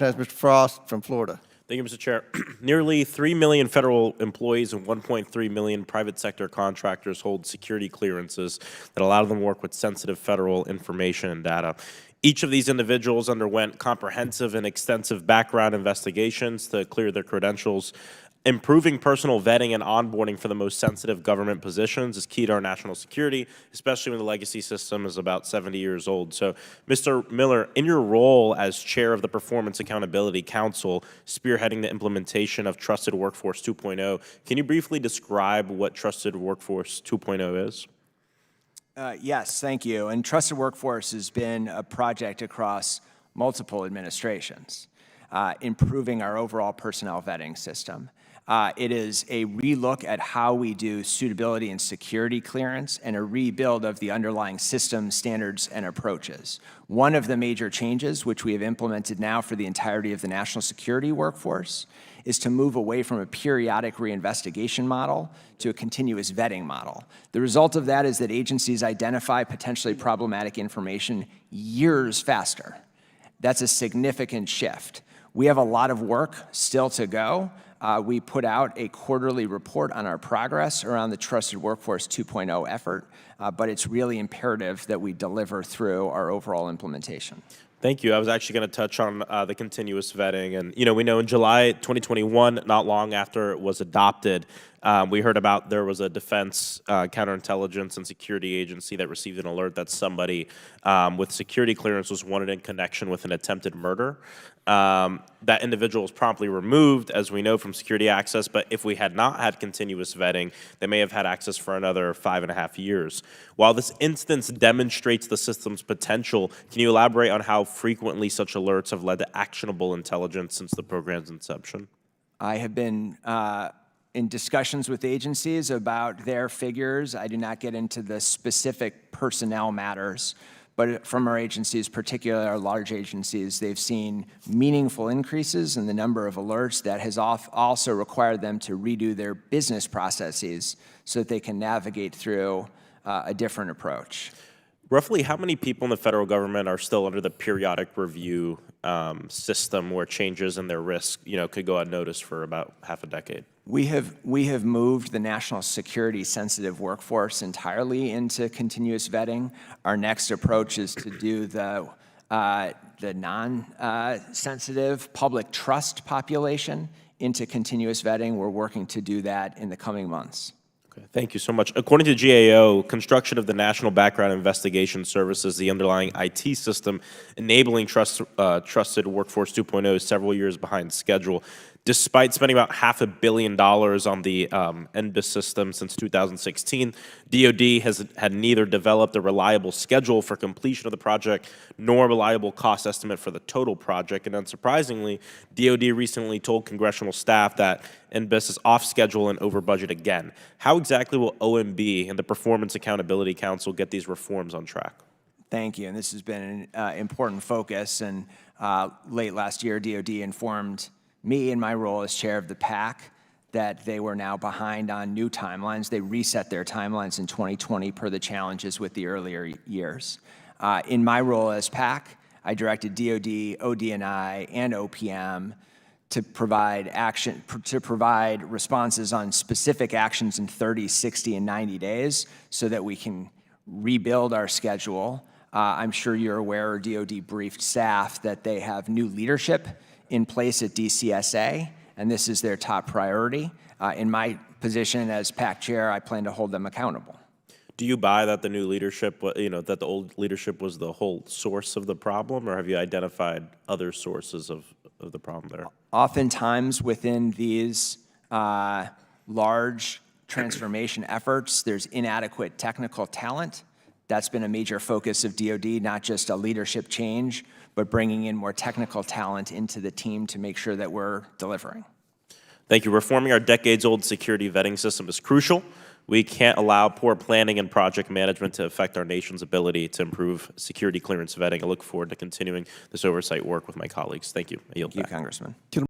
Has Mr. Frost from Florida. Thank you, Mr. Chair. Nearly 3 million federal employees and 1.3 million private sector contractors hold security clearances that allow them to work with sensitive federal information and data. Each of these individuals underwent comprehensive and extensive background investigations to clear their credentials. Improving personal vetting and onboarding for the most sensitive government positions is key to our national security, especially when the legacy system is about 70 years old. So, Mr. Miller, in your role as chair of the Performance Accountability Council, spearheading the implementation of Trusted Workforce 2.0, can you briefly describe what Trusted Workforce 2.0 is? Yes, thank you. And Trusted Workforce has been a project across multiple administrations, improving our overall personnel vetting system. It is a relook at how we do suitability and security clearance and a rebuild of the underlying systems, standards, and approaches. One of the major changes, which we have implemented now for the entirety of the national security workforce, is to move away from a periodic reinvestigation model to a continuous vetting model. The result of that is that agencies identify potentially problematic information years faster. That's a significant shift. We have a lot of work still to go. We put out a quarterly report on our progress around the Trusted Workforce 2.0 effort, but it's really imperative that we deliver through our overall implementation. Thank you. I was actually going to touch on the continuous vetting. And, we know in July 2021, not long after it was adopted, we heard about there was a defense counterintelligence and security agency that received an alert that somebody with security clearance was wanted in connection with an attempted murder. That individual was promptly removed, as we know, from security access, but if we had not had continuous vetting, they may have had access for another 5.5 years. While this instance demonstrates the system's potential, can you elaborate on how frequently such alerts have led to actionable intelligence since the program's inception? I have been in discussions with agencies about their figures. I do not get into the specific personnel matters, but from our agencies, particularly our large agencies, they've seen meaningful increases in the number of alerts that has also required them to redo their business processes so that they can navigate through a different approach. Roughly how many people in the federal government are still under the periodic review system where changes in their risk, could go unnoticed for about half a decade? We have moved the national security sensitive workforce entirely into continuous vetting. Our next approach is to do the non-sensitive public trust population into continuous vetting. We're working to do that in the coming months. Okay, thank you so much. According to GAO, construction of the National Background Investigation Services, the underlying IT system enabling Trusted Workforce 2.0, is several years behind schedule. Despite spending about $500 million on the NBIS system since 2016, DoD had neither developed a reliable schedule for completion of the project nor a reliable cost estimate for the total project. And unsurprisingly, DoD recently told congressional staff that NBIS is off schedule and over budget again. How exactly will OMB and the Performance Accountability Council get these reforms on track? Thank you. And this has been an important focus. And late last year, DoD informed me in my role as chair of the PAC that they were now behind on new timelines. They reset their timelines in 2020 per the challenges with the earlier years. In my role as PAC, I directed DoD, ODNI, and OPM to provide responses on specific actions in 30, 60, and 90 days so that we can rebuild our schedule. I'm sure you're aware, DoD briefed staff that they have new leadership in place at DCSA, and this is their top priority. In my position as PAC chair, I plan to hold them accountable. Do you buy that the new leadership, that the old leadership was the whole source of the problem, or have you identified other sources of the problem there? Oftentimes within these large transformation efforts, there's inadequate technical talent. That's been a major focus of DoD, not just a leadership change, but bringing in more technical talent into the team to make sure that we're delivering. Thank you. Reforming our decades-old security vetting system is crucial. We can't allow poor planning and project management to affect our nation's ability to improve security clearance vetting. I look forward to continuing this oversight work with my colleagues. Thank you. I yield back. Thank you, Congressman.